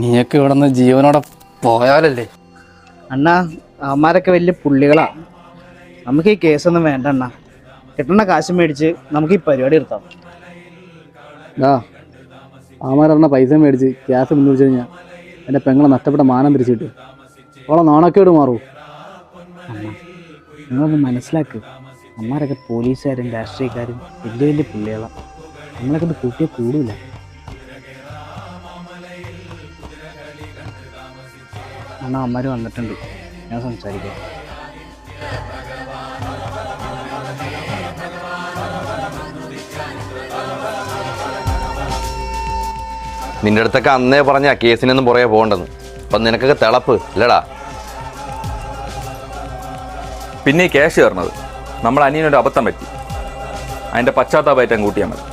നീയൊക്കെ ഇവിടെ നിന്ന് ജീവനോടെ പോയാലല്ലേ. അണ്ണാ അവന്മാരൊക്കെ വലിയ പുള്ളികളാ. നമുക്ക് ഈ കേസൊന്നും വേണ്ട അണ്ണാ. കിട്ടുന്ന കാശ് മേടിച്ച് നമുക്ക് ഈ പരിപാടി എടുത്താം. അവന്മാരറിഞ്ഞ പൈസ മേടിച്ച് ക്യാഷ് മുന്നോട്ട് കഴിഞ്ഞാൽ എൻ്റെ പെങ്ങളെ നഷ്ടപ്പെട്ട മാനം തിരിച്ചിട്ട് അവളെ നാണക്കേട് മാറൂ. അണ്ണാ നിങ്ങളൊന്ന് മനസ്സിലാക്ക്. അമ്മമാരൊക്കെ പോലീസുകാരും രാഷ്ട്രീയക്കാരും വലിയ വലിയ പുള്ളികളാണ്. നമ്മളൊക്കെ ഇത് കൂട്ടിയാൽ കൂടില്ല. അണ്ണാ അമ്മമാർ വന്നിട്ടുണ്ട്, ഞാൻ സംസാരിക്കാം. നിന്റെ അടുത്തൊക്കെ അന്നേ പറഞ്ഞ കേസിനൊന്നും പുറകെ പോകണ്ടെന്ന്. അപ്പം നിനക്കൊക്കെ തിളപ്പ് അല്ലടാ. പിന്നെ ഈ ക്യാഷ് കയറണത് നമ്മൾ അനിയനൊരു അബദ്ധം പറ്റി, അതിൻ്റെ പശ്ചാത്താപമായിട്ട് കൂട്ടിയാൽ മതി.